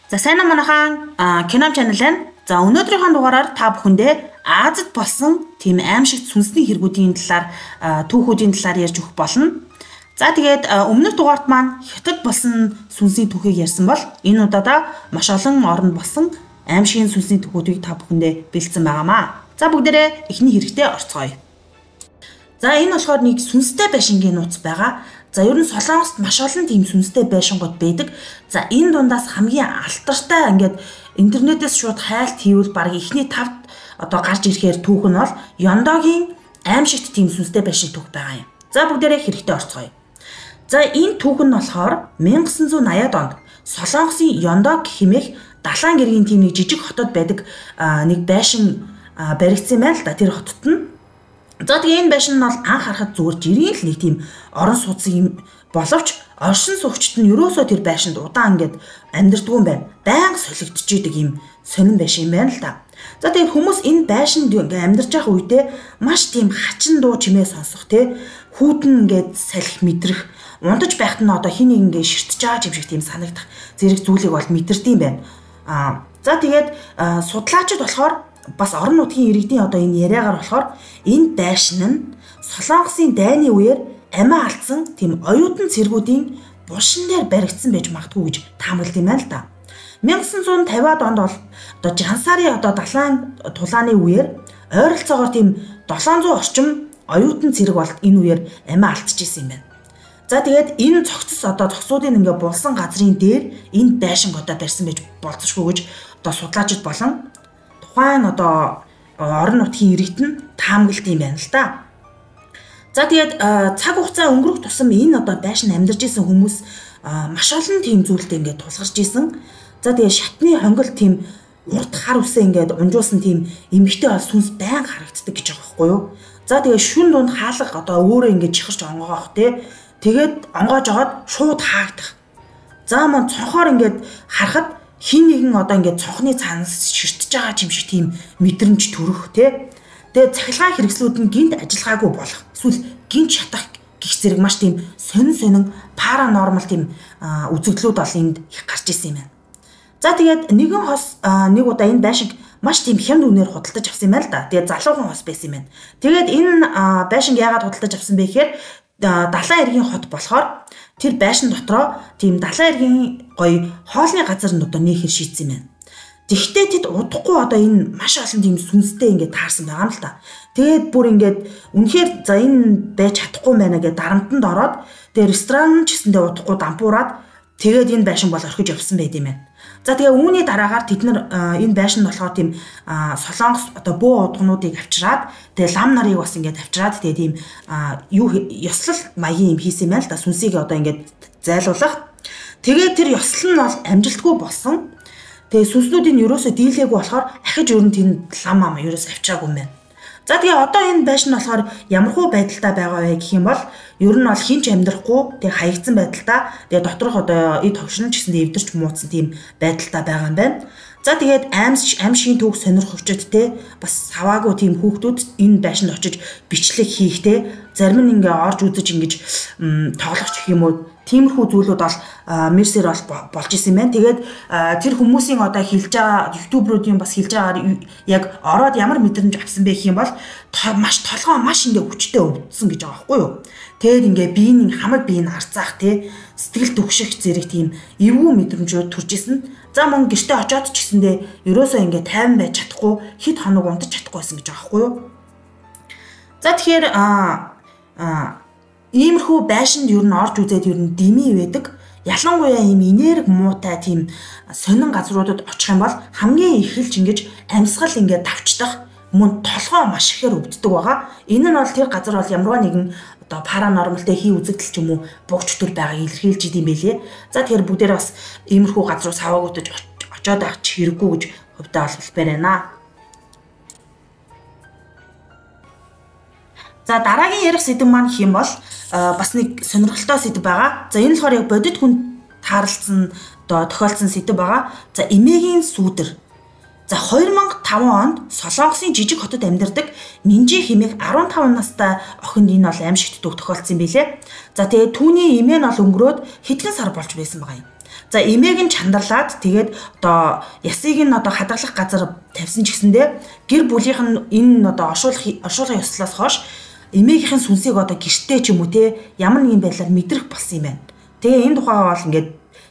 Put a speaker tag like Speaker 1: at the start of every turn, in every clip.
Speaker 1: За сайн уу манайхан кино channel байна. За өнөөдрийнхөө дугаараар та бүхэндээ Азад болсон тийм аимшигт сүнсний хэрэгүүдийн талаар түүхүүдийн талаар ярьж өгөх болно. За тэгээд өмнөх дугаарт маань Хятад болсон сүнсний түүхийг ярьсан бол энэ удаадаа маш олон оронд болсон аимшигын сүнсний түүхүүдийг та бүхэндээ бэлдсэн байгаамаа. За бүгдээрээ эхний хэрэгтээ орцгоё. За энэ болохоор нэг сүнстэй байшингийн нууц байгаа. За ер нь Солонгост маш олон тийм сүнстэй байшингууд байдаг. За энэ дундаас хамгийн алтартай ингээд интернетээс шууд хайлт хийвэл баг эхний 5-т одоо гарч ирэхээр түүх нь бол Ёндогийн аимшигт тийм сүнстэй байшин түүх байгаа юм. За бүгдээрээ хэрэгтэй орцгоё. За энэ түүх нь болохоор 1980-ад онд Солонгосын Ёндог хэмээх далайн гэргийн тийм нэг жижиг хотод байдаг нэг байшин баригдсан байна л да. Тэр хотод нь за тэгээ энэ байшин нь бол анх харахад зүгээр жирийн л нэг тийм орон сууцсан юм боловч оршин суугчид нь ерөөсөө тэр байшинд удаан ингээд амьдэрдгүй юм байна. Байнга солигдчихийдэг юм сонин байшин юм байна л да. За тэгээд хүмүүс энэ байшинд ингээд амьдарч байгаа үедээ маш тийм хачин дуу чимээ сонсох те хүүтэн ингээд салхи мэдрэх ундаж байхад нь одоо хин нэг ингээд ширтэж байгаа юм шиг тийм санагдах зэрэг зүйлийг бол мэдэрдэм байна. За тэгээд судлаачид болохоор бас орон нутгийн иргэдийн одоо энэ яриагаар болохоор энэ байшин нь Солонгосын дайны үеэр амиа алдсан тийм оюутан цэргүүдийн булшин дээр баригдсан байж магадгүй гэж таамаглаж юм байна л да. 1950-ад онд бол одоо Жансарын одоо далайн тулааны үеэр ойролцоогоор тийм 700 орчим оюутан цэрэг бол энэ үеэр амиа алдчихсан юм байна. За тэгээд энэ цогцос одоо цогцуудын ингээ булсан газрын дээр энэ байшинг одоо барьсан байж болцсошгүй гэж одоо судлаачид болон тухайн одоо орон нутгийн иргэд нь таамаглалт юм байна л да. За тэгээд цаг хугацаа өнгөрөх тусам энэ одоо байшин амьдарч исэн хүмүүс маш олон тийм зүйлтэй ингээд тулгарч исэн. За тэгээд шатны хонгол тийм урд хар үсээ ингээд унжуулсан тийм эмгтэй бол сүнс байнга харагддаг гэж байгаа байхгүй юу. За тэгээд шүн дунд хаалга одоо өөрөө ингээд чихэрч онгоох те. Тэгээд онгоож жоод шууд хаагдах. За мөн цонхоор ингээд харахад хин нэгэн одоо ингээд цонхны цаанаас ширтэж байгаа юм шиг тийм мэдрэмж төрөх те. Тэгээд цахилгаан хэрэгслүүд нь гинт ажиллагаагүй болох. Эсвэл гинт шатах гих зэрэг маш тийм сонин паранормал тийм үзэгдлүүд бол энд их гарч ирсэн юм байна. За тэгээд нэгэн хос нэг удаа энэ байшинг маш тийм хямд үнээр худалдаж авсан юм байна л да. Тэгээд залуухан хос байсан юм байна. Тэгээд энэ байшинг яагаад худалдаж авсан бэ гэхээр далайн эргийн хот болохоор тэр байшин дотроо тийм далайн эргийн гоё хоолны газар нь одоо нээхэр шийдсэн юм байна. Тэгвэл тэд удахгүй одоо энэ маш олон тийм сүнстэй ингээд таарсан байгаа юм л та. Тэгээд бүр ингээд үнэхээр за энэ байж чадахгүй байна гэж дарамтанд ороод тэгээд ресторан ч гэсэндээ удахгүй дампуураад тэгээд энэ байшин бол орхиж явсан байт юм байна. За тэгээ үүний дараагаар тэд нар энэ байшин болохоор тийм Солонгос одоо бөө удгнуудыг авчираад тэгээ лам нарыг бас ингээд авчираад тэгээ тийм юу ёслол маягийн юм хийсэн юм байна л да. Сүнсийг одоо ингээд зайлуулах. Тэгээд тэр ёслол нь бол амжилтгүй болсон. Тэгээ сүнснүүдийн ерөөсөө дийлээгүй болохоор ахиж өрн тэнд лам ам ерөөсөө авчираагүй юм байна. За тэгээ одоо энэ байшин болохоор ямархуу байдалтай байгаа вэ гэх юм бол ер нь бол хинч амьдрахгүй тэгээ хаягдсан байдалтай тэгээ доторх одоо эд хогшин ч гэсэндээ эвдэрч мууцсан тийм байдалтай байгаа юм байна. За тэгээд аимшигын түүх сонирхогчд те бас саваагүй тийм хүүхдүүд энэ байшинд очиж бичлэг хийх те зарим нь ингээ орж үзэж ингэж тоглох гэх юм уу тиймэрхүү зүйлүүд бол мерсер бол болж исэн юм байна. Тэгээд тэр хүмүүсийн одоо хэлж байгаа ютуберуудын бас хэлж байгаагаар яг ороод ямар мэдрэмж авсан бэ гэх юм бол маш толгоо маш ингээ хүчтэй өвдсөн гэж байгаа байхгүй юу. Тэгээд ингээ биеийн хамаг биеийг харцаах те сэтгэл түгших зэрэг тийм эвгүй мэдрэмжүүд төрж исэн. За мөн гэртээ очиод ч гэсэндээ ерөөсөө ингээ тайван байж чадахгүй хэд хоног унтаж чадахгүйсэн гэж байгаа байхгүй юу. За тэгэхээр иймэрхүү байшинд ер нь орж үзээд ер нь дими байдаг. Ялангуяа ийм энерги муутай тийм сонин газруудад очих юм бол хамгийн эхэлж ингэж амьсгал ингээд давчдах мөн толгоо маш ихээр өвддөг байгаа. Энэ нь бол тэр газар бол ямарваа нэгэн одоо паранормалтэй хий үзэгдэл ч юм уу бугч төр байгаа илэрхийлж идэм байлээ. За тэгэхээр бүгдээр бас иймэрхүү газар руу саваагуудаж очиод авч хэрэггүй гэж хувьдаа хэлбээр байна. За дараагийн ярих сэдэв маань хэм бол бас нэг сонирхолтой сэдэв байгаа. За энэ болохоор яг бодит хүн таарлцсан одоо тохиолдсон сэдэв байгаа. За эмээгийн сүүдэр. За 2005 онд Солонгосын жижиг хотод амьдардаг Минжи хэмээх 15 настай охинд энэ бол аимшигт дүү тохиолдсон юм билээ. За тэгээд түүний эмээ нь бол өнгөрөөд хэдхэн сар болж байсан байгаа юм. За эмээг нь чандарлаад тэгээд одоо ясыг нь одоо хадгалах газар тавьсан ч гэсэндээ гэр бүлийнх нь энэ одоо оршуулгын ёслоос хойш эмээгийнхэн сүнсийг одоо гэртээ ч юм уу те ямар нэгэн байдлаар мэдрэх болсон юм байна. Тэгээ энэ тухайгаа бол ингээд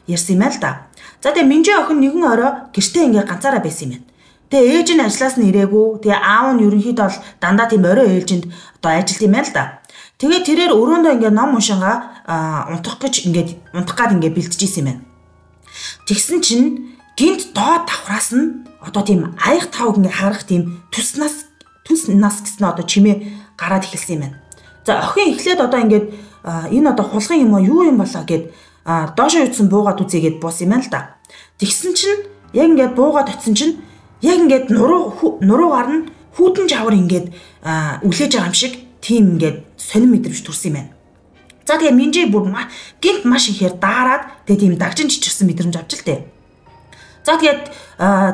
Speaker 1: ярьсан юм байна л да. За тэгээ Минжи охин нэгэн орой гэртээ ингээд ганцаараа байсан юм байна. Тэгээ ээж нь ажлаас нь ирээгүй. Тэгээ аав нь ерөнхийдөө бол дандаа тийм орой ээлжинд одоо ажилт юм байна л да. Тэгээ тэрээр өрөөндөө ингээд ном уншингаа унтах гад ингээд бэлтжижсэн юм байна. Тэгсэн чинь гинт доод давхраас нь одоо тийм аяг тавг ингээд харах тийм түс нас гэсэн одоо чимээ гараад эхэлсэн юм байна. За охин эхлээд одоо ингээд энэ одоо хулгын юм уу юу юм болоо гэд доошоо юутсан буугаад үзээгээд буус юм байна л да. Тэгсэн чинь яг ингээд буугаад очисон чинь яг ингээд нуруугаар нь хүүтэн жавар ингээд үлээж байгаа юм шиг тийм ингээд сонир мэдрэмж төрсэн юм байна. За тэгээ Минжи бүр гинт маш ихээр даарад тэгээ тийм дагжин чичирсэн мэдрэмж авч л дээ. За тэгээд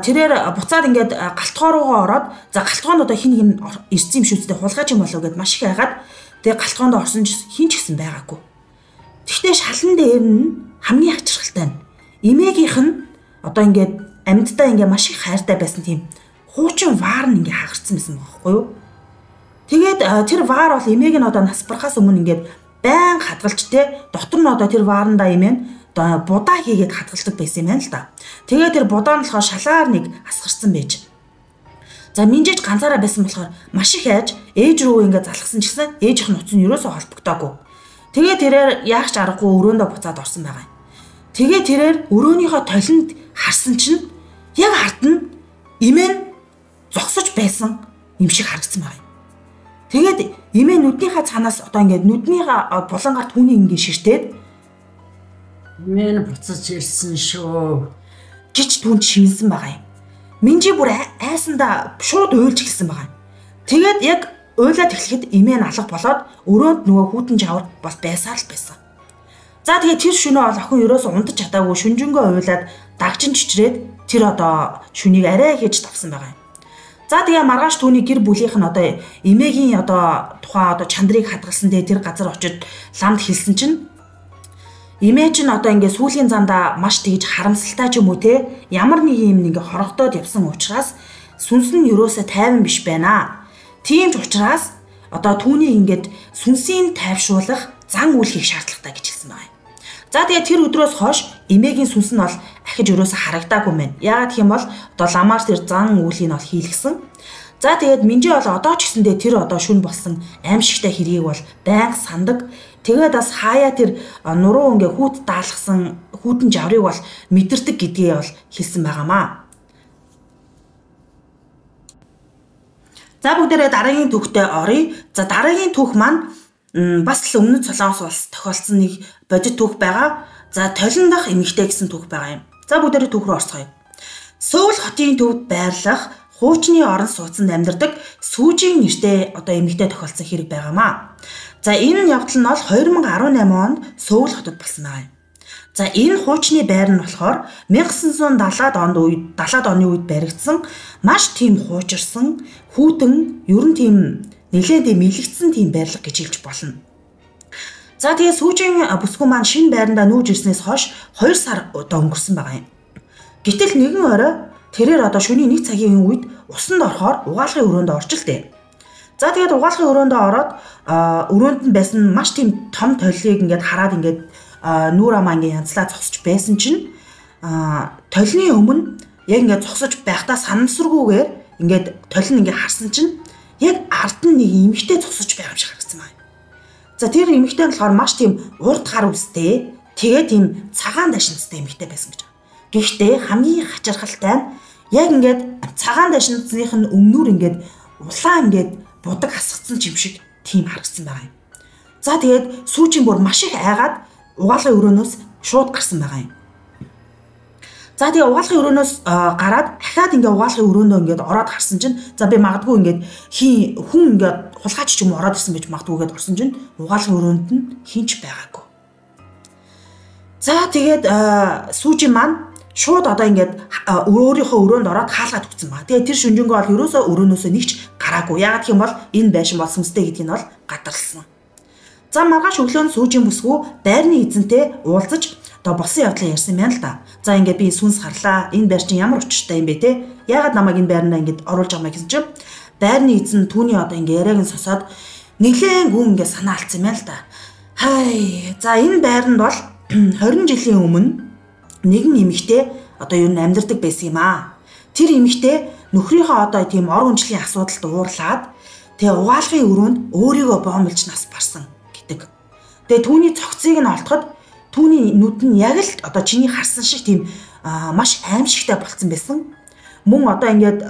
Speaker 1: тэрээр буцаад ингээд галтгоо руугаа ороод за галтгоонд одоо хин хин ирсэн юм шүү дээ хулгайч юм болов гэд маш их айгаад тэгээ галтгоонд орсон ч хин ч гэсэн байгаагүй. Тэгтээ шалан дээр нь хамгийн хачирхалтай нь эмээгийнх нь одоо ингээд амьдтай ингээд маш их хайртай байсан тийм хуучин ваар нь ингээд хагарсан байсан байхгүй юу? Тэгээд тэр ваар бол эмээг нь одоо нас барахаас өмнө ингээд байн хадгалж те дотор нь одоо тэр ваарандаа эмээ одоо будаа хийгээд хадгалдаг байсан юм байна л да. Тэгээд тэр будаа нь болохоор шалаар нэг асгарсан байж. За Минжиж ганцаараа байсан болохоор маш их айж ээж рүү ингээд залхсан ч гэсэн ээжийнх нь нуц нь ерөөсөө холбогдоогүй. Тэгээд тэрээр яах ч аргагүй өрөөндөө буцаад орсон байгаа юм. Тэгээд тэрээр өрөөнийхөө толинд харсан чинь яг ард нь эмээ нь зогсож байсан юм шиг харагдсан байна. Тэгээд эмээ нүднийхээ цаанаас одоо ингээд нүднийхээ булангаар түүний ингээд ширтээд
Speaker 2: эмээ нь буцаж ирсэн шүү
Speaker 1: гэж түүнд шивнсэн байгаа юм. Минжи бүр айсандаа шууд уйлж эхэлсэн байгаа юм. Тэгээд яг уйлаад эхлэхэд эмээ нь алга болоод өрөөнд нөгөө хүүтэн жавар бол байсаар л байсан. За тэгээд тэр шөнөө бол охин ерөөсө унтаж чадаагүй шүнжэнгөө уйлаад дагжин чичрээд тэр одоо шүнийг арай хийж тавсан байгаа юм. За тэгээ маргааш түүний гэр бүлийнх нь одоо эмээгийн одоо тухайн одоо чандрыг хадгалсан дээр тэр газар очиж ламд хэлсэн чинь эмээ чинь одоо ингээ сүүлийн замдаа маш тэгж харамсалтай ч юм уу те ямар нэг юм ингээ хорогдоод явсан учраас сүнс нь юусоо тайван биш байна. Тийм ч учраас одоо түүнийг ингээд сүнсийн тайвшруулах зан үйл хийх шаардлагатай гэж хэлсэн байна. За тэгээ тэр өдрөөс хойш эмээгийн сүнс нь бол ахиж өрөөсө харагдаагүй мэн. Яагаад гэх юм бол одоо ламаар тэр зан үйлийг нь бол хийлгсэн. За тэгээд Минжи бол одоо ч гэсэндээ тэр одоо шүн болсон аимшигтай хэргийг бол байнга сандаг. Тэгээд бас хаяа тэр нуруу ингээ хүүт даалгасан хүүтэн жаврыг бол мэдэрдэг гэдгээ бол хэлсэн байгаамаа. За бүгдээрээ дараагийн түүхтэй оръё. За дараагийн түүх маань бас л өмнөд Солонгос улс тохиолдсон нэг бодит түүх байгаа. За толин дах эмэгтэй гэсэн түүх байгаа юм. За бүгдээрээ түүх рүү орцгоё. Сөүл хотын төвд байрлах хуучны орон сууцнд амьдардаг Сүүжийн нэртэй одоо эмэгтэй тохиолдсон хэрэг байгаамаа. За энэ явдал нь бол 2018 онд Сөүл хотод болсон байгаа юм. За энэ хуучны байр нь болохоор 1970-ад оны үед баригдсан маш тийм хуучирсан хүүтэн ер нь тийм нэлээд мэлэгдсэн тийм байрлал гэж хэлж болно. За тэгээ Сүүжийн бүсгүй маань шинэ байрандаа нүүж ирснээс хойш 2 сар одоо өнгөрсөн байгаа юм. Гэтэл нэгэн орой тэрээр одоо шөнийн 1 цагийн үед усанд орохоор угаалгын өрөөнд орж л дээ. За тэгээд угаалгын өрөөндөө ороод өрөөнд нь байсан маш тийм том толлыг ингээд хараад ингээд нүүр амаа ингээд янзлаа зогсож байсан чинь толлины өмнө яг ингээд зогсож байхдаа санамсаргүйгээр ингээд толлин ингээд харсан чинь яг ард нь нэг эмэгтэй зогсож байгаа юм шиг харагдсан байна. За тэр эмэгтэй нь болохоор маш тийм урд гар үстэй, тэгээ тийм цагаан дашинцтай эмэгтэй байсан гэж. Гэхдээ хамгийн хачирхалтай нь яг ингээд цагаан дашинцных нь өмнөр ингээд улаан ингээд будаг хасгацсан юм шиг тийм харагдсан байгаа юм. За тэгээд Сүүжийн бүр маш их айгаад угаалгын өрөөнөөс шууд гарсан байгаа юм. За тэгээ угаалгын өрөөнөөс гараад дахиад ингээ угаалгын өрөөндөө ингээд ороод гарсан чинь за би магадгүй ингээд хүн ингээд хулгайч ч юм ороод ирсэн байж магадгүй гэдээ орсон чинь угаалгын өрөөнд нь хинч байгаагүй. За тэгээд Сүүжийн маань шууд одоо ингээд өөрийнхөө өрөөнд ороод хаалгаад өгсөн байгаа. Тэгээ тэр шүнжэнгөө бол ерөөсөө өрөөнөөсөө нэг ч гараагүй. Яагаад гэх юм бол энэ байшин бол сүнстэй гэдгийг нь бол гадарлсан. За маргааш өглөө сүүжийн бүсгүй байрны эзэнтэй уулзаж одоо болсон явдлаа ярьсан байна л да. За ингээд би сүнс харлаа. Энэ байр чинь ямар учиртай юм бэ те? Яагаад намайг энэ байрнаа ингээд оруулж байгаа юм гэсэн чинь байрны эзэн түүний одоо ингээд яриаг нь сонсоод нэглэн гүн ингээд санаа алдсан юм байна л да. Хай. За энэ байранд бол 20 жилийн өмнө нэгэн эмэгтэй одоо юу амьдардаг байсан юм аа. Тэр эмэгтэй нөхрийнхөө одоо тийм ор хүнчлийн асуудалд уурлаад тэгээ угаалгын өрөөнд өөрийгөө боомлж нас барсан гэдэг. Тэгээ түүний цогцыг нь олдоход түүний нүд нь яг л одоо чиний харсан шиг тийм маш аимшигтай болцсон байсан. Мөн одоо ингээд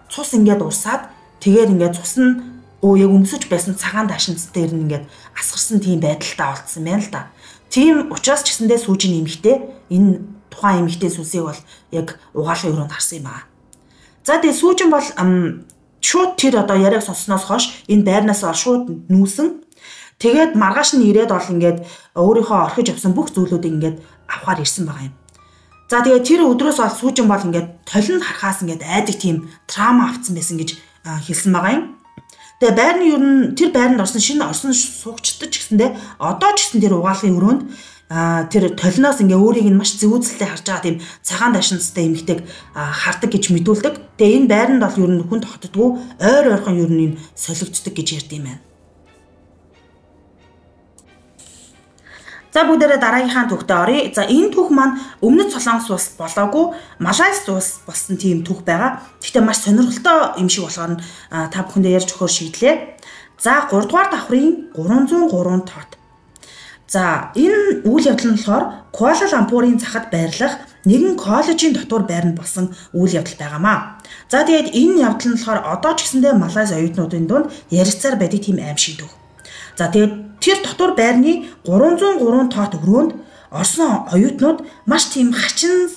Speaker 1: цус ингээд урсаад тэгээд ингээд цус нь яг өмсөж байсан цагаан дашинц дээр нь ингээд асгарсан тийм байдалтай болцсон байна л да. Тийм учраас ч гэсэндээ сүүжин эмэгтэй энэ тухайн эмэгтэй сүнсийг бол яг угаалгын өрөөнд харсан юм аа. За тэгээ сүүжин бол шууд тэр одоо яриаг сонссноос хойш энэ байрнаас шууд нүүсэн. Тэгээд маргааш нь ирээд бол ингээд өөрийнхөө орхиж авсан бүх зүйлүүдийг ингээд авахар ирсэн байгаа юм. За тэгээд тэр өдрөөс бол сүүжин бол ингээд толинд харахаас ингээд айдаг тийм трама авцсан байсан гэж хэлсэн байгаа юм. Тэгээ байрны ер нь тэр байранд орсон шинэ орсон суугчдад ч гэсэндээ одоо ч гэсэн тэр угаалгын өрөөнд тэр толиноос ингээ өөрийг нь маш зэвүүцэлтэй харж байгаа тийм цагаан дашинцтай эмэгтэйг хардаг гэж мэдүүлдэг. Тэгээ энэ байранд бол ер нь хүн тогтдоггүй ойр ойрхон ер нь солигддог гэж ярьд юм байна. За бүгдээрээ дараагийнхаа түүхтэй оръё. За энэ түүх маань өмнөд Солонгос улс болоогүй Малайз улс болсон тийм түүх байгаа. Гэхдээ маш сонирхолтой юм шиг болохоор та бүхэндээ ярьж өгөхөөр шийдлээ. За 3 дугаар давхрын 303 тоот. За энэ үйл явдал нь болохоор Куала-Лумпурын захад байрлах нэгэн коллежийн дотор байранд болсон үйл явдал байгаамаа. За тэгээд энэ явдал нь болохоор одоо ч гэсэндээ Малайз оюутнуудын дунд ярилцаар байдаг тийм аимшиг түүх. За тэгээд тэр дотор байрны 303 тоот өрөөнд орсон оюутнууд маш тийм хачин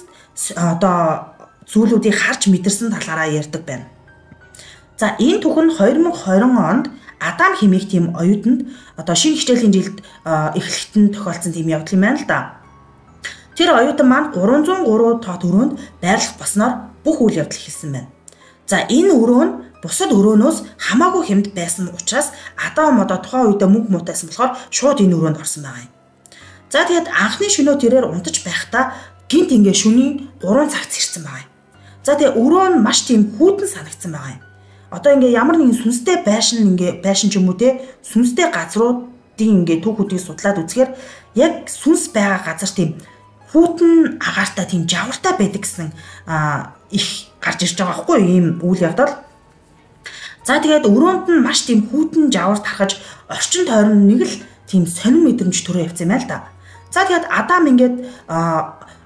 Speaker 1: одоо зүйлүүдийг харж мэдэрсэн талаараа ярьдаг байна. За энэ түүх нь 2020 онд Адам хэмээх тийм оюутанд одоо шинэ хичээлийн жилд эхлэхэд нь тохиолдсон тийм явдал юм байна л да. Тэр оюутан маань 303 тоот өрөөнд байрлах болсноор бүх үйл явдал хийсэн байна. За энэ өрөө нь бусад өрөөнөөс хамаагүй хэмд байсан учраас Адам одоо тухайн үедээ мөнгө муутайсан болохоор шууд энэ өрөөнд орсон байгаа юм. За тэгээд анхны шөнөө тэрээр унтаж байхдаа гинт ингээ шөнийн 3 цагт ирсэн байгаа юм. За тэгээд өрөө нь маш тийм хүйтэн санагдсан байгаа юм. Одоо ингээ ямар нэгэн сүнстэй байшин ч юм уу те сүнстэй газруудын ингээ түүхүүдийг судлаад үзэхээр яг сүнс байгаа газар тийм хүйтэн агаартай тийм жавартай байдаг гэсэн их гарч ирж байгаа байхгүй ийм үйл явдал. За тэгээд өрөөнд нь маш тийм хүйтэн жавар тархаж орчин тойрон нэг л тийм сонин мэдрэмж төрөө явцсан юм байна л да. За тэгээд Адам ингээд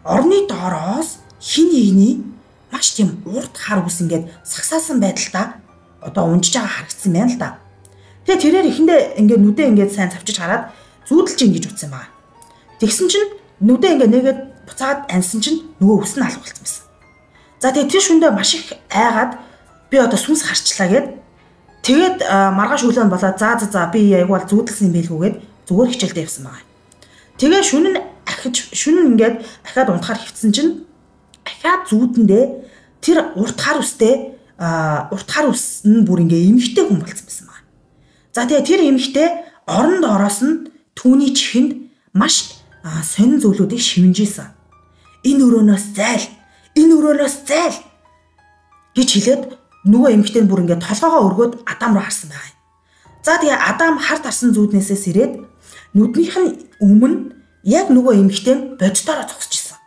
Speaker 1: орны доороос хин нэгний маш тийм урт хар үс ингээд сагсаасан байдалтай одоо унжиж байгаа харагдсан байна л да. Тэгээд тэрээр ихэндээ ингээд нүдээ ингээд сайн цавчиж хараад зүүдэлж ингэж утсан байгаа. Тэгсэн чинь нүдээ ингээд нэгээд буцаад ансан чинь нөгөө үс нь алга болсон байсан. За тэгээд тэр шүндээ маш их айгаад би одоо сүнс харчлаа гэд тэгээд маргааш өглөө болоод за би айгуул зүүдэлсэн юм байлгүйгээд зүгээр хичээлдээ явсан байгаа. Тэгээ шүн ингээд ахаад унтахаар хөвцсөн чинь ахаад зүүдэндээ тэр урт хар ус нь бүр ингээ эмхтэй хүн болсон байсан байна. За тэгээ тэр эмхтэй орон доороос нь түүний чихэнд маш сонин зүйлүүдийг шивнэжсэн. Энэ өрөөнөөс зайл гэж хэлээд нөгөө эмхтэй нь бүр ингээ толгоогоо өргөөд Адам руу харсан байгаа юм. За тэгээ Адам харт харсан зүүднээсээ сэрээд нүднийх нь өмнө яг нөгөө эмхтэй нь боддороо зогсож исэн.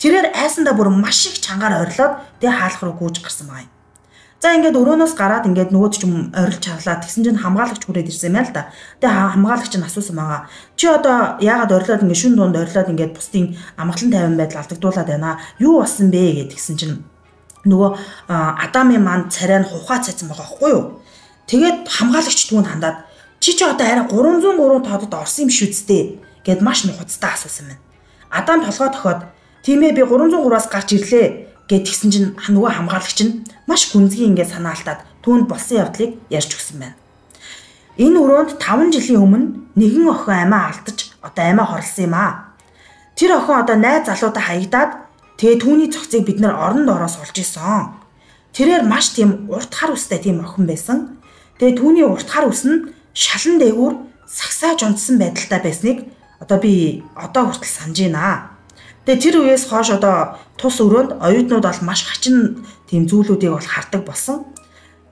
Speaker 1: Тэрээр айсандаа бүр маш их чангаар орилоод тэгээ хаалх руу гүйж гарсан байгаа юм. За ингээд өрөөнөөс гараад ингээд нөгөөд ч юм орилж чарлаа. Тэгсэн чинь хамгаалагч хүрээд ирсэн юм аа л да. Тэгээ хамгаалагч нь асуусан байгаа. Чи одоо яагаад орилоод ингээд шүн дунд орилоод ингээд бусдын амгалан тайван байдал алдагдуулаад байна. Юу болсон бэ гэдгсэн чинь нөгөө Адамын маань царай нь хувхаа цайсан байгаа байхгүй юу? Тэгээд хамгаалагч түүнд хандаад чи одоо арай 303 тоодод орсон юм шүү дээ гэд маш нухацтай асуусан байна. Адам толгой тохиод тийм ээ би 303-аас гарч ирлээ гэд тэгсэн чинь нөгөө хамгаалагч нь маш гүнзгий ингээд санаалтаад түүнд болсон явдлыг ярьж өгсөн байна. Энэ өрөөнд 5 жилийн өмнө нэгэн охин амиа алдаж одоо амиа хорлсон юм аа. Тэр охин одоо найз залуудаа хаягдаад Тэгээ түүний цогцыг бид нар орон доороос олж исэн. Тэрээр маш тийм урт хар устай тийм охин байсан. Тэгээ түүний урт хар ус нь шалан дээгүүр сагсааж унтсан байдалтай байсныг би одоо хүртэл санаж байна. Тэгээ тэр үеэс хойш тус өрөөнд оюутнууд бол маш хачин тийм зүйлүүдийг бол хардаг болсон.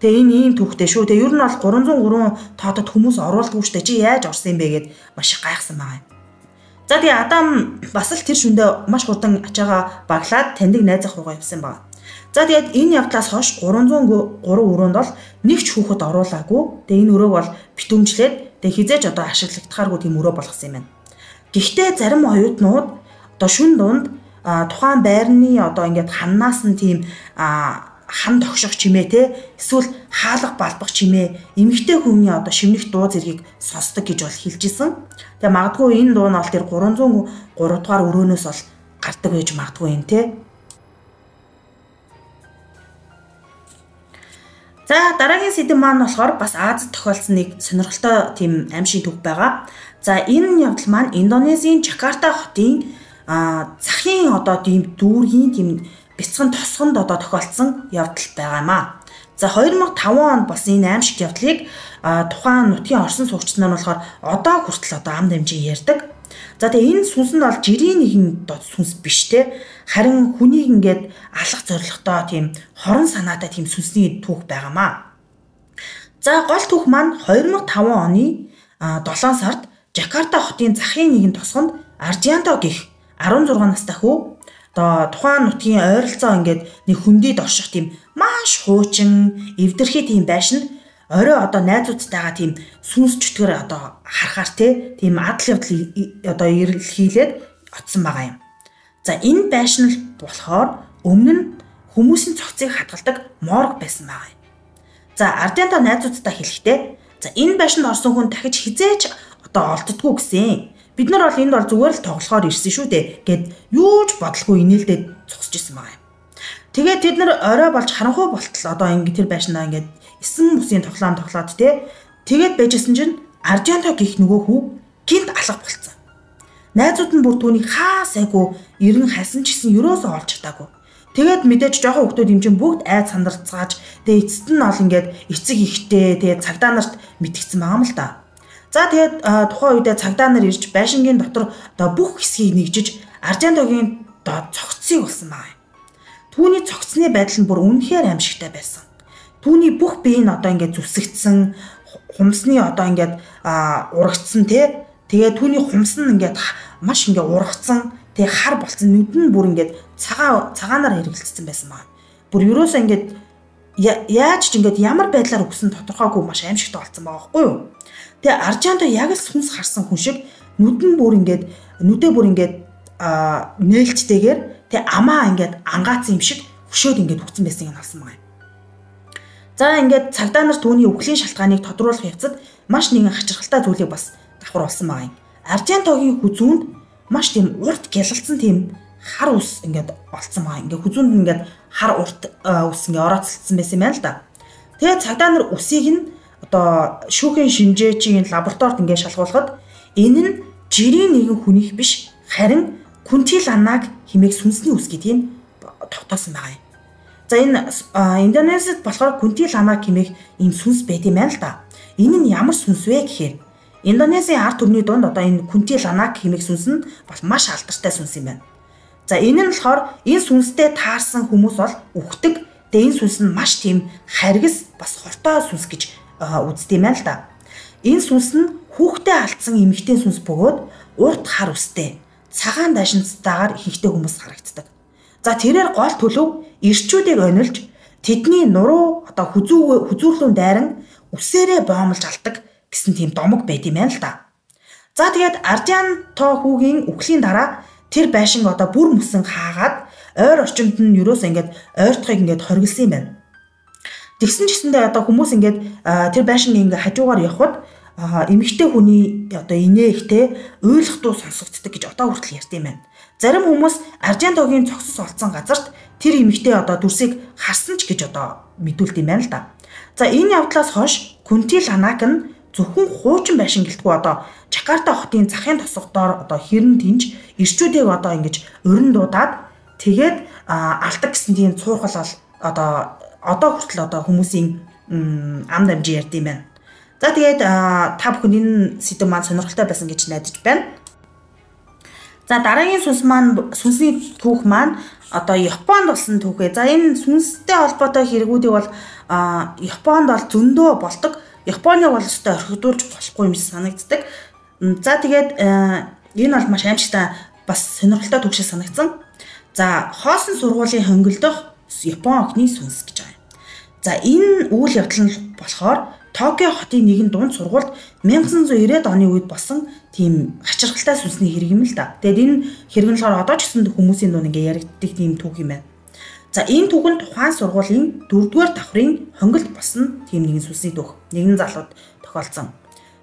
Speaker 1: Тэгээ энэ ийм түүхтэй шүү. Тэгээ ер нь бол 303 тоодод хүмүүс оруулдаг шүү дээ. Чи яаж орсон юм бэ гэд маш их гайхсан байгаа юм. За тэгээ Адам бас л тэр шүндээ маш хурдан ачаага баглаад таньдаг найз ах руугаа явсан байна. За тэгээд энэ явдлаас хойш 303 өрөөнд бол нэг ч хүүхэд оруулаагүй. Тэгээ энэ өрөөг бол битүүмжлээд тэгээ хизээж ашиглагдахааргүй тийм өрөө болгосон юм байна. Гэхдээ зарим оюутнууд шүн дунд тухайн байрны ингээд ханнаас нь тийм хан тогшох чимээ те эсвэл хаалга балбах чимээ эмэгтэй хүний шивнэх дуу зэргийг сонсдог гэж бол хэлж исэн. Тэгээ магадгүй энэ дуу нь бол тэр 303 дугаар өрөөнөөс бол гардаг байж магадгүй юм те. За дараагийн сэдэв маань болохоор бас Азид тохиолдсон нэг сонирхолтой тийм аимшиг түүх байгаа. За энэ явдал маань Индонезийн Жакарта хотын захын тийм дүүргийн тийм бяцхан тосгонд тохиолдсон явдал байгаамаа. За 2005 онд болсон энэ аимшигт явдлыг тухайн нутгийн орсон суугчид нь болохоор одоо хүртэл ам дамжин ярьдаг. За тэгээ энэ сүнс нь бол жирийн нэгэн сүнс биш те. Харин хүнийг ингээд алах зорилготой тийм хорон санаатай тийм сүнсний түүх байгаамаа. За гол түүх маань 2005 оны 7 сард Жакарта хотын захын нэгэн тосгонд Ардианто гэх 16 настай хүү тухайн нутгийн ойролцоо ингээд нэг хөндөд орших тийм маш хуучин эвдэрхий тийм байшинд орой найзуудтайгаа тийм сүнс чөтгөр харахаар тийм адал явдал ирэлхийлээд очсон байгаа юм. За энэ байшин л болохоор өмнө нь хүмүүсийн цогцыг хадгалдаг морг байсан байгаа юм. За Ардианто найзуудтай хэлэхдээ за энэ байшинд орсон хүн дахиж хизээч олддоггүй гэсэн. Бид нар бол энд бол зүгээр л тоглохоор ирсэн шүү дээ гэд юу ч бодлого инээлдээд зогсож исэн байгаа юм. Тэгээд тэд нар орой болж харанхуй болтол ингээд тэр байшинаа ингээд эсэн бүсийн тоглоом тоглоод тэгээд байжсэн чинь Ардианто гих нөгөө хүү гинт алга болцсон. Найзууд нь бүр түүнийг хайгуу эрен хасан ч гэсэн ерөөсөө олж чадаагүй. Тэгээд мэдээж жоохон хүмүүс юм чинь бүгд айд сандарцгааж эцэст нь ол ингээд эцэг ихтэй тэгээд цагдаа нарт мэдгдсэн байгаа юм л да. За тэгээд тухайн үедээ цагдаа нар ирж байшингийн дотор бүх хэсгийг нэгжиж Ардиантогийн цогцсыг болсон байна. Түүний цогцсны байдал нь бүр үнэхээр аимшигтай байсан. Түүний бүх бие нь ингээд зүсэгдсэн, хумсны ингээд урагдсан тэгээд түүний хумс нь ингээд маш ингээд ургацсан, тэгээд хар болцсон, нүд нь бүр ингээд цагаанаар хэрэгэлцсэн байсан байна. Бүр ерөөсөө ингээд яаж ч ингээд ямар байдлаар өгсөн тодорхойгүй маш аимшигтай болсон байгаа байхгүй юу? Тэгээ Ардианто яг л сүнс харсан хүн шиг нүдээ бүр ингээд нээлттэйгээр тэгээ амаа ингээд ангаацсан юм шиг хөшөөд ингээд өгсөн байсан юм алсан байгаа юм. За ингээд цагдаа нар түүний үхлийн шалтгааныг тодруулах явцад маш нэгэн хачирхалтай зүйлийг бас давхар болсон байгаа юм. Ардиантогийн хүзүүнд маш тийм урт гялалцсан тийм хар ус ингээд олцсон байгаа. Ингээд хүзүүнд ингээд хар урт ус ингээд орооцолцсон байсан юм байна л да. Тэгээ цагдаа нар усыг нь шүүхийн шинжээчийн лабораторид ингээд шалгуулахад энэ нь жирийн нэгэн хүнийх биш харин Кунтиланаг хэмээх сүнсний ус гэдгийг тогтоосон байгаа юм. За энэ Индонезид болохоор Кунтиланаг хэмээх ийм сүнс байт юм байна л да. Энэ нь ямар сүнс вэ гэхээр Индонезийн ард түмний дунд энэ Кунтиланаг хэмээх сүнс нь бол маш алдартай сүнс юм байна. За энэ нь болохоор энэ сүнстэй таарсан хүмүүс бол үхдэг. Тэгээ энэ сүнс нь маш тийм харгас бас хортой сүнс гэж үздэг юм байна л да. Энэ сүнс нь хүүхдээ алдсан эмэгтэй сүнс бөгөөд урт хар устэй цагаан дашинцтайгаар ихэнхдээ хүмүүс харагддаг. За тэрээр гол төлөв ирчүүдийг онилж тэдний нуруу хүзүүрлүүн дайран үсээрээ боомлж алдаг гэсэн тийм домог байт юм байна л да. За тэгээд Ардианто хүүгийн үхлийн дараа тэр байшин бүр мөсөн хаагаад ойр орчимд нь юроос ингээд ойртохыг ингээд хоригдсан юм байна. Тэгсэн ч гэсэндээ хүмүүс ингээд тэр байшинг ингээд хажуугаар явхад эмэгтэй хүний инээ ихтэй уйлах дуу сонсогддог гэж хүртэл ярьд юм байна. Зарим хүмүүс Ардиантогийн цогцос олцсон газарт тэр эмэгтэй дүрсийг харсан ч гэж мэдүүлдэг юм байна л да. За энэ явдлаас хойш Кунтиланаг нь зөвхөн хуучин байшин гэлтгүй Жакарта хотын захын тосгодоор хэрэн тэнж ирчүүдийг ингэж урин дуудаад Тэгээд алдаг гэсэн тийм цуурхал бол одоо хүртэл хүмүүсийн амд амжин ярьд юм байна. За тэгээд та бүхэнд энэ сэдв маань сонирхолтой байсан гэж найдаж байна. За дараагийн сүнсний түүх маань Японд болсон түүх ээ. За энэ сүнстэй холбоотой хэрэгүүдийг бол Японд бол зөндөө болдог. Японыг бол өстой орхидуулж болохгүй юм шиг санагддаг. За тэгээд энэ бол маш аимшигтай бас сонирхолтой түүх шиг санагдсан. За хоосон сургуулийн хөнгөлдөх Япон охины сүнс гэж байна. За энэ үйл явдал нь болохоор Токио хотын нэгэн дунд сургуульд 1990-ад оны үед болсон тийм хачирхалтай сүнсний хэрэг юм л да. Тэгээд энэ хэрэг нь болохоор одоо ч гэсэн хүмүүсийн дунд ингээ яригддаг тийм түүх юм байна. За энэ түүх нь тухайн сургуулийн 4-р давхрын хөнгөлд болсон тийм нэгэн сүнсний түүх. Нэгэн залууд тохиолдсон.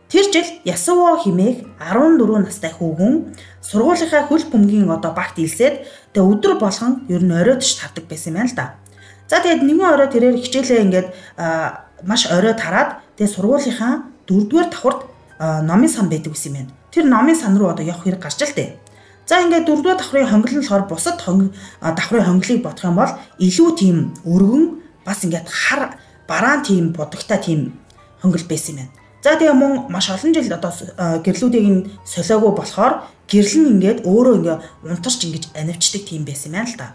Speaker 1: Тэр жил Ясуо хэмээх 14 настай хүүхэн сургуулийнхаа хөл бөмбөгийн багт илсээд тэгээ өдөр болгон ер нь оройдч тардаг байсан юм байна л да. За тэгээд нэгэн орой тэрээр хичээлээ ингээд маш орой тараад тэгээ сургуулийнхаа 4-р давхарт номын сан байдаг гэсэн юм байна. Тэр номын сан руу явах хэрэг гарч л дээ. За ингээд 4-р давхрын хөнгөл нь болохоор бусад давхрын хөнгөлийг бодох юм бол илүү тийм өргөн бас ингээд хар бараан тийм будагтай тийм хөнгөл байсан юм байна. За тэгээ мөн маш олон жил гэрлүүдийг нь солиогүй болохоор гэрэл нь ингээд өөрөө ингээд унтарч ингэж анивчдаг тийм байсан юм байна л да.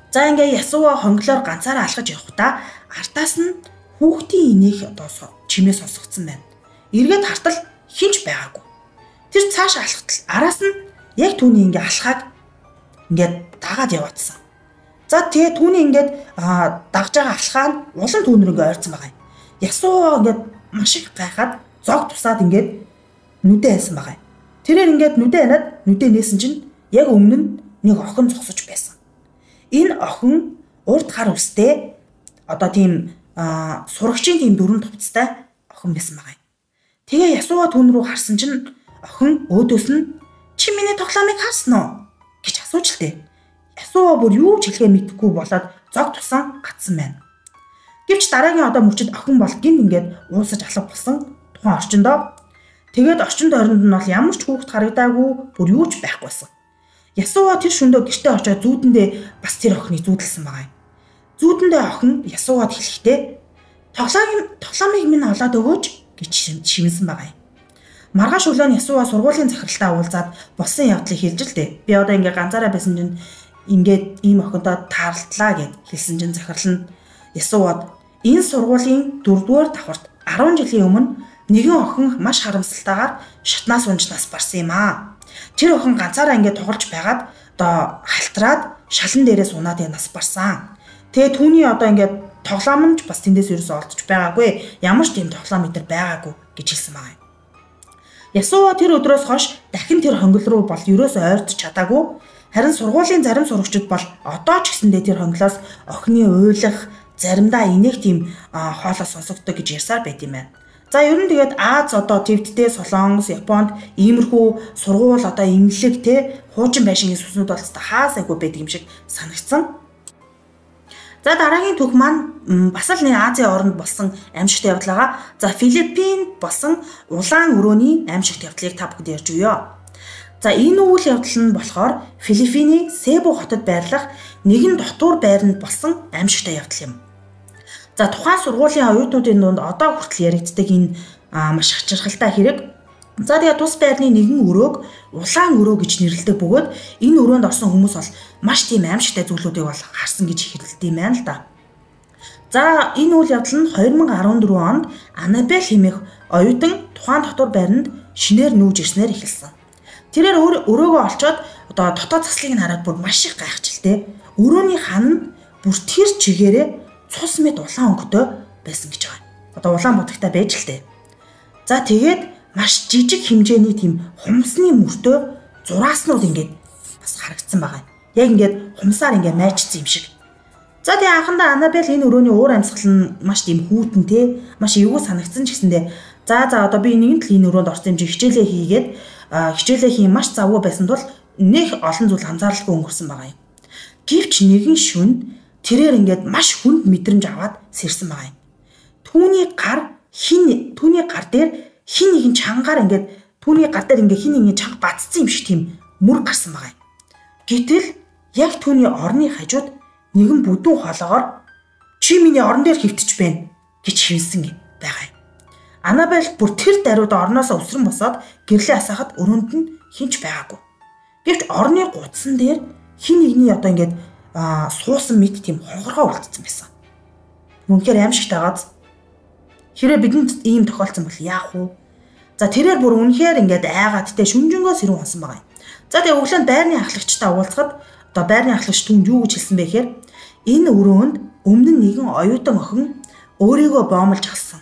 Speaker 1: За ингээ Ясуо хонглоор ганцаараа алхаж явахдаа артаас нь хүүхдийн инээх чимээ сонсогдсон байна. Эргээд хартал хинч байгаагүй. Тэр цааш алхтал араас нь яг түүний ингээ алхааг ингээд дагаад яваадсан. За тэгээ түүний ингээд дагж байгаа алхаа нь улан түүнэр ингээ ойрцсон байгаа юм. Ясуо ингээд маш их гайхаад зог тусаад ингээд нүдэ хайсан байгаа юм. Тэрээр ингээд нүдэ ханаад нүдэ нээсэн чинь яг өмнө нь нэг охин зогсож байсан. Энэ охин урд гар үстэй тийм сурагчийн тийм дүрэн товцтой охин байсан байгаа юм. Тэгээ Ясуо түүн рүү харсан чинь охин өөдөөс нь чи миний тоглоомыг харсан уу гэж асууж л дээ. Ясуо бүр юу ч хэлэхээ мэдэхгүй болоод зог тусан гацсан байна. Гэвч дараагийн мөчид охин бол гинт ингээд уусаж алга болсон тухайн орчиндоо. Тэгээд орчинд орнд нь бол ямар ч хүүхэд харагдаагүй бүр юу ч байхгүйсэн. Ясуо тэр шөндөө гэртээ очоод зүүдэндээ бас тэр охиныг зүүдэлсэн байгаа юм. Зүүдэндээ охин Ясуод хэлэхдээ тоглоомыг минь олоод өгөөч гэж шивнсэн байгаа юм. Маргааш өглөө нь Ясуо сургуулийн захиралтаа уулзаад болсон явдлыг хэлж л дээ. Би ингээ ганцаараа байсан чинь ингээд ийм охиндоо таарлаа гэд хэлсэн чинь захирал нь Ясуод энэ сургуулийн 4-р давхарт 10 жилийн өмнө нэгэн охин маш харамсалтайгаар шатнаас унжнаас барсан юм аа. Тэр охин ганцаараа ингээд тоглож байгаад халтраад шалан дээрээс унаад нас барсан. Тэгээ түүний ингээд тоглоом нь бас тэндээс ерөөсөө олдож байгаагүй. Ямар ч тийм тоглоом өдр байгаагүй гэж хэлсэн байгаа юм. Ясуо тэр өдрөөс хойш дахин тэр хонгол руу бол ерөөсөө ойртож чадаагүй. Харин сургуулийн зарим сурагчид бол одоо ч гэсэндээ тэр хонглоос охины уйлах, заримдаа инех тийм хоолой сонсогддог гэж ярьсаар байт юм байна. За ер нь тэгээд Аз Твдтэй Солонгос, Японд иймэрхүү сургууль имлэг хуучин байшингийн сүнснүүд бол хаасайгүй байдаг юм шиг санагдсан. За дараагийн түүх маань бас л нэг Азийн орнд болсон аимшигтай явдал байгаа. За Филиппинд болсон улаан өрөөний аимшигт явдлыг та бүхэнд ярьж өгье. За энэ үйл явдал нь болохоор Филиппиний Себу хотод байрлах нэгэн дотуур байранд болсон аимшигтай явдал юм. За тухайн сургуулийн оюутнуудын дунд одоо хүртэл яригддаг энэ маш хачирхалтай хэрэг. За тэгээ тус байрны нэгэн өрөөг улаан өрөө гэж нэрлэдэг бөгөөд энэ өрөөнд орсон хүмүүс бол маш тийм аимшигтай зүйлүүдийг бол харсан гэж хэрэлдэв юм байна л да. За энэ үйл явдал нь 2014 онд Анабель хэмээх оюутан тухайн дотор байранд шинээр нүүж ирснээр эхэлсэн. Тэрээр өрөөгөө олцоод дотоод заслыг нь хараад бүр маш их гайхчихлээ. Өрөөний хан нь бүр тэр чигээрээ цус мэд улаан өнгөтэй байсан гэж байгаа. Улаан будагтай байж л дээ. За тэгээд маш жижиг хэмжээний тийм хумсны мөртөө зурааснууд ингээд бас харагдсан байгаа. Яг ингээд хумсаар ингээд майчсан юм шиг. За тэгээ анхандаа Анабель энэ өрөөний уур амьсгал нь маш тийм хүүтэн маш эвгүй санагдсан ч гэсэндээ за би нэгэн тал энэ өрөөнд орсон юм чи хичээлээ хийгээд хичээлээ хийн маш завгүй байсан тул нэг олон зүйл анзааралгүй өнгөрсөн байгаа юм. Гэвч нэгэн шөнө тэрээр ингээд маш хүнд мэдрэмж аваад сэрсэн байгаа юм. Түүний гар дээр хин нэгэн чангаар ингээд түүний гар дээр ингээд хин нэгэн чанга бацсан юм шиг тийм мөр гарсан байгаа юм. Гэтэл яг түүний орны хажууд нэгэн бүдүүн хоолоогоор "Чи миний орон дээр хэвтэж байна" гэж шивсэн байгаа юм. Анабель бүр тэр даруйд орноос өсрөн босоод гэрлээ асаахад өрөөнд нь хинч байгаагүй. Гэвч орны гудсан дээр хин нэгний одоо ингээд суусан мэд тийм хонхоргоо үлдсэн байсан. Үнэхээр аимшигт байгааз. Хэрвээ бидэнд ийм тохиолдсон бол яах вэ? За тэрээр бүр үнэхээр ингээд айгаад тэ шүнжэнгөө сэрүүн хонсон байгаа юм. За тэгээ өглөө байрны ахлагчтай уулзахад одоо байрны ахлагч түн юу гэж хэлсэн бэ гэхээр энэ өрөөнд өмнө нь нэгэн оюутан охин өөрийгөө боомлж алсан.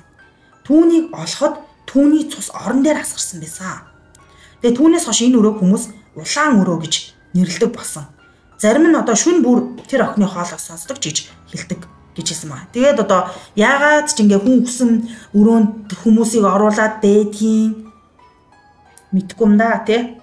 Speaker 1: Түүнийг олоход түүний цус орон дээр асгарсан байсан. Тэгээ түүнээс хойш энэ өрөөг хүмүүс улаан өрөө гэж нэрлэдэг болсон. Зарим нь одоо шүн бүр тэр охины хоолойг сонсдог гэж хэлдэг гэж хэлсэн байна. Тэгээд одоо яагаад ч ингээ хүн хүсэн өрөөнд хүмүүсийг оруулаад бэдгийн мэдгүй юм да тий.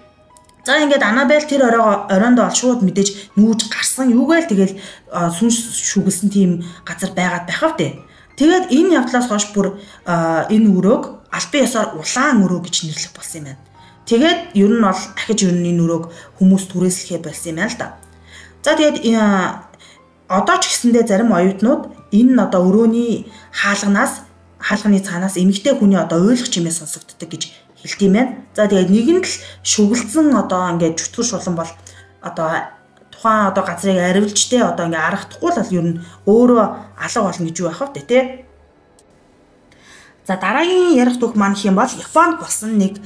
Speaker 1: За ингээд Анабель тэр оройнд бол шууд мэдээж нүүж гарсан. Юугээл тэгэл сүнс шүглсэн тийм газар байгаад байх вэ? Тэгээд энэ явдлаас хойш бүр энэ өрөөг албан ёсоор улаан өрөө гэж нэрлэх болсон юм байна. Тэгээд ер нь бол дахиж ер нь энэ өрөөг хүмүүс түрээслэхээ болсон юм байна л да. За тэгээд одоо ч гэсэндээ зарим оюутнууд энэ нь одоо өрөөний хаалганы цаанаас эмэгтэй хүний одоо ойлгох чимээ сонсогддог гэж хэлт юм байна. За тэгээд нэгэн л шүглцэн одоо ингээд чөтгөр шулан бол одоо тухайн одоо газрыг аривлжтэй одоо ингээд аргахдахгүй л ер нь өөрөө алга болно гэж юу байх вэ тий. За дараагийн ярих түүх маань хэм бол Японд болсон нэг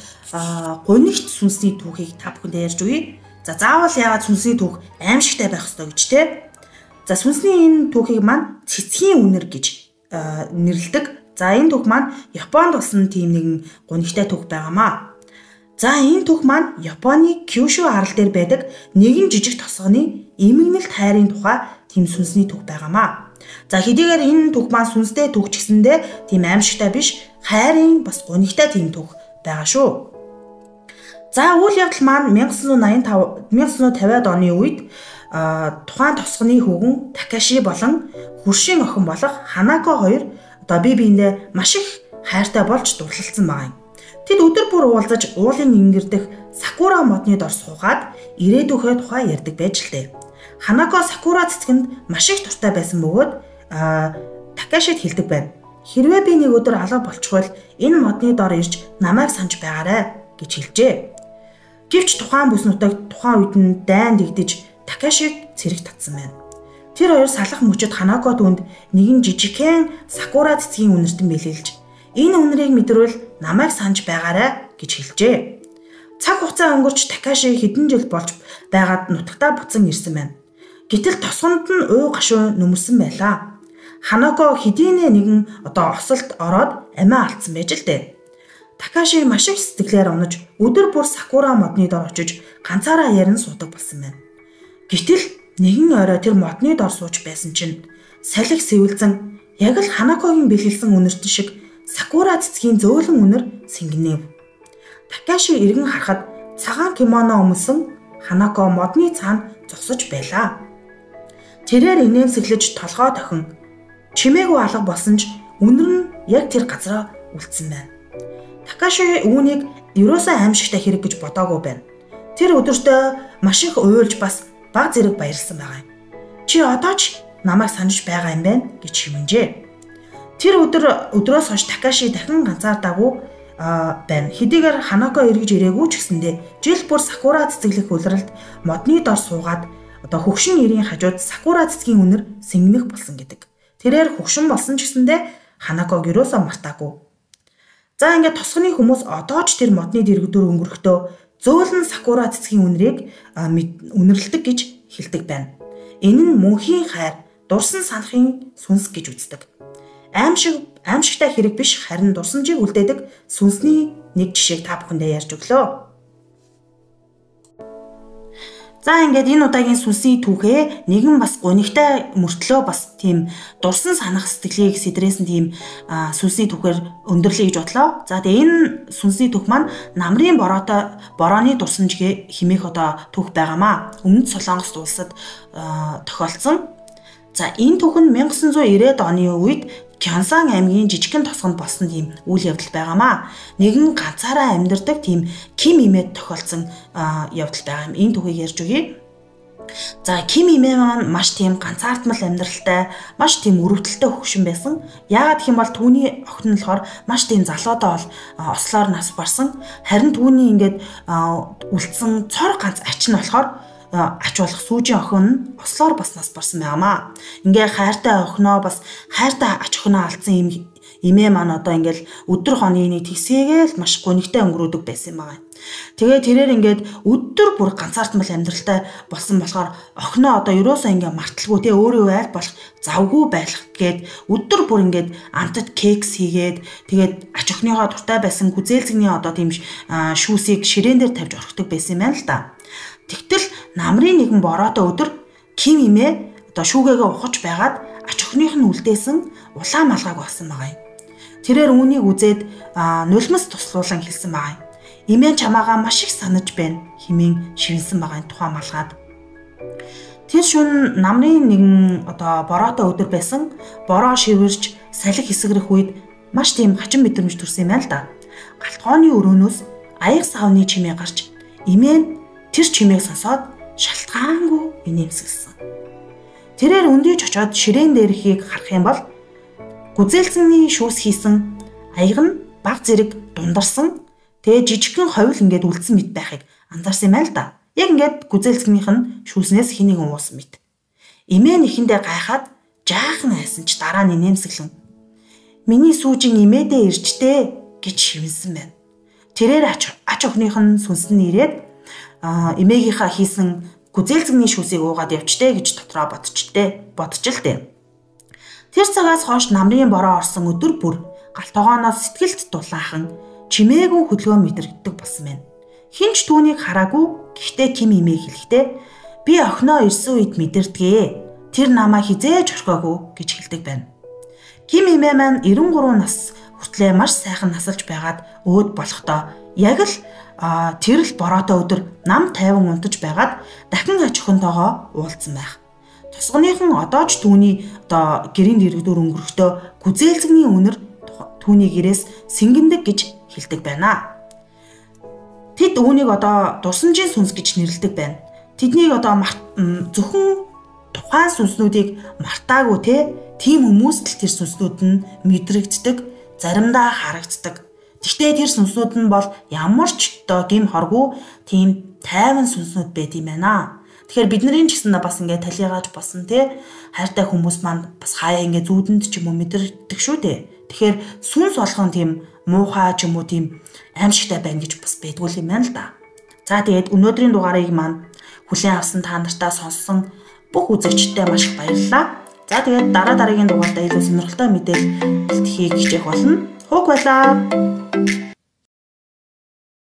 Speaker 1: гунигт сүнсний түүхийг та бүхэнд ярьж өгье. За заавал яагаад сүнсний түүх аимшигтай байх ёстой гэж тий. За сүнсний энэ түүхийг маань цэцгийн үнэр гэж нэрлэдэг. За энэ түүх маань Японд болсон тийм нэгэн гунигтай түүх байгаамаа. За энэ түүх маань Японы Кюшу арал дээр байдаг нэгэн жижиг тосгоны эмгэнэлт хайрын тухай тийм сүнсний түүх байгаамаа. За хэдийгээр энэ түүх маань сүнстэй түүх ч гэсэндээ тийм аимшигтай биш, хайрын бас гунигтай тийм түүх байгаа шүү. За үйл явдал маань 1950-ад оны үед тухайн тосгоны хөвгөн Такаши болон хөршийн охин болох Ханако хоёр одоо бие биендээ маш их хайртай болж дурлалцсан байгаа юм. Тэд өдөр бүр уулзаж уулын ингэрдэх Сакура модны дор суугаад ирээдүйхээ тухай ярьдаг байж л дээ. Ханако Сакура цэцгэнд маш их дуртай байсан бөгөөд Такашид хэлдэг байна. Хэрвээ би нэг өдөр алга болчихвол энэ модны дор ирж намайг санаж байгаарай гэж хэлжээ. Гэвч тухайн бүс нутагт тухайн үед нь дайн дэгдэж Такашиг цэрэг татсан байна. Тэр хоёр салах мөчөд Ханако түнд нэгэн жижигхэн Сакура цэцгийн үнэртэн бэлэлж энэ үнэрийг мэдрвэл намайг санаж байгаарай гэж хэлжээ. Цаг хугацаа өнгөрч Такаши хэдэн жил болж байгаад нутагтаа буцан ирсэн байна. Гэтэл тосгонд нь уу гашуу нөмөрсөн байлаа. Ханако хэдийнэ нэгэн одоо осолд ороод амиа алдсан байж л дээ. Такаши маш их сэтгэлээр унаж өдөр бүр Сакура модны дор очиж ганцаараа ярин суудаг болсон байна. Гэтэл нэгэн орой тэр модны дор сууж байсан чинь салхи сэвэлзэн яг л Ханакогийн бэлгэлсэн үнэртэн шиг Сакура цэцгийн зөөлөн үнэр сэнгэнэв. Такаши эргэн харахад цагаан кимоно өмсөн Ханако модны цаана зогсож байлаа. Тэрээр инээмсэглэж толгой тохин чимээгүй алга болсон ч үнэр нь яг тэр газараа үлдсэн байна. Такаши үүнийг ерөөсөө аимшигтай хэрэг гэж бодоогүй байна. Тэр өдөртөө маш их уйлж бас баг зэрэг баярлсан байгаа юм. Чи одоо ч намайг санаж байгаа юм байна гэж хэмжээ. Тэр өдрөөс хойш Такаши дахин ганцаардаагүй байна. Хэдийгээр Ханако эргэж ирээгүй ч гэсэндээ жил бүр Сакура цэцэглэх улиралд модны дор суугаад одоо хөгшин ирийн хажууд Сакура цэцгийн үнэр сэнгэнэх болсон гэдэг. Тэрээр хөгшин болсон ч гэсэндээ Ханаког ерөөсөө мартаагүй. За ингээд тосгоны хүмүүс одоо ч тэр модны дэргэдүүр өнгөрөхдөө зөөлөн Сакура цэцгийн үнэрийг үнэрлэдэг гэж хэлдэг байна. Энэ нь мөнхийн хайр, дурсан санахын сүнс гэж үздэг. Аимшигтай хэрэг биш, харин дурсамжийг үлдээдэг сүнсний нэг жишээг та бүхэндээ ярьж өглөө. За ингээд энэ удаагийн сүнсний түүхээ нэгэн бас гунигтай мөртлөө бас тийм дурсан санах сэтгэлийг сэдрээсэн тийм сүнсний түүхээр өндөрлөе гэж бодлоо. За тэгээ энэ сүнсний түүх маань намрын борооны дурсамж хэмээх одоо түүх байгаамаа. Өмнөд Солонгос улсад тохиолдсон. За энэ түүх нь 1990-ад оны үед Кёнсан аймгийн жижигхэн тосгонд болсон тийм үйл явдал байгаамаа. Нэгэн ганцаараа амьдардаг тийм Ким имэд тохиолдсон явдал байгаа юм. Энэ түүхийг ярьж өгье. За Ким Имэ маань маш тийм ганцаардмал амьдралтай, маш тийм өрөвдөлтөй хөгшин байсан. Яагаад гэх юм бол түүний охин нь болохоор маш тийм залуудаа бол ослоор нас барсан. Харин түүний ингээд үлдсэн цор ганц ач нь болохоор ач болох сүүжийн охин нь ослоор бас нас барсан байнамаа. Ингээ хайртай охиноо бас хайртай ач охиноо алдсан юм Имэ маань одоо ингээл өдөр хоног тэгсээгээл маш гонигтай өнгөрөөдөг байсан юм байна. Тэгээ тэрээр ингээд өдөр бүр ганцаардмал амьдралтай болсон болохоор охиноо одоо ерөөсөө ингээ марталгүй те өөрөө айл болох завгүй байх гээд өдөр бүр ингээд амтад кекс хийгээд тэгээд ач охиныхоо дуртай байсан гүзээлзэгний одоо тийм шүүсийг ширээн дээр тавьж орхидог байсан юм байна л да. Тэгтэл намрын нэгэн бороотой өдөр Ким Имэ одоо шүүгээгээ ухаж байгаад ач охиных нь үлдээсэн улаан малгайг болсон байгаа юм. Тэрээр үүнийг үзээд нулимс туслуулан хэлсэн байгаа юм. Имэн чамаагаа маш их санаж байна хэмээн шивнсэн байгаа тухайн малгайд. Тэр шөнө намрын нэгэн одоо бороотой өдөр байсан. Бороо шивэрж салхи хэсгэрэх үед маш тийм хачин мэдрэмж төрсөн юм байна л да. Галтгооны өрөөнөөс аяг савны чимээ гарч Имэн тэр чимээг сонсоод шалтгаангүй инээмсэглсэн. Тэрээр өндийж очоод ширээн дээрхийг харах юм бол гүзээлцний шүүс хийсэн аяг нь баг зэрэг дундарсан. Тэгээ жижигхэн ховл ингээд үлдсэн мэт байхыг анзаарсан юм байна л да. Яг ингээд гүзээлцгнийх нь шүүснээс хэнийг уусан мэт. Имэн ихэндээ гайхаад жаахан айсан ч дараа нь инээмсэглэн миний сүүжин имэдээ иржтэй гэж шивнсэн байна. Тэрээр ач охиных нь сүнсэн нь ирээд имээгийнхаа хийсэн гүзээлцгний шүүсийг уугаад явчтэй гэж дотроо бодчихлээ. Тэр цагаас хойш намрын бороо орсон өдөр бүр галтогооноос сэтгэлд дулаахан чимээгүй хөдөлгөөн мэдрэгддэг болсон байна. Хинч түүнийг хараагүй гэхдээ Ким Имэ хэлэхдээ би охиноо ирсэн үед мэдэрдгээ. Тэр намаа хизээж орхиогүй гэж хэлдэг байна. Ким Имэ маань 93 нас хүртлээр маш сайхан насалж байгаад өөд болохдоо яг л тэр л бороотой өдөр нам тайван унтаж байгаад дахин ач охинтойгоо уулзсан байх. Тусганыхан одоо ч түүний одоо гэрийн дэрэгдүр өнгөрөхдөө гүзээлцэгний үнэр түүний гэрээс сэнгэндэг гэж хэлдэг байна. Тэд үүнийг одоо дурсамжийн сүнс гэж нэрлэдэг байна. Тэднийг одоо зөвхөн тухайн сүнснүүдийг мартаагүй тийм хүмүүст л тэр сүнснүүд нь мэдрэгддэг, заримдаа харагддаг. Гэхдээ тэр сүнснүүд нь бол ямар ч одоо гим хоргүй тийм тайван сүнснүүд байд юм байна. Тэгэхээр бидний ч гэсэн бас ингээд талигааж басан хайртай хүмүүс маань бас хаяа ингээд зүудэнд ч юм уу мэдэрдэг шүү дээ. Тэгэхээр сүнс болгон тийм муухай ч юм уу тийм аимшигтай байна гэж бас байдгүй юм байна л да. За тэгээд өнөөдрийн дугаарыг маань хүлээн авсан та нартай сонссон бүх үзэгчдэд маш их баярлалаа. За тэгээд дараагийн дугаартаа илүү сонирхолтой мэдээлэл хийх хичээх болно. Хуг байлаа.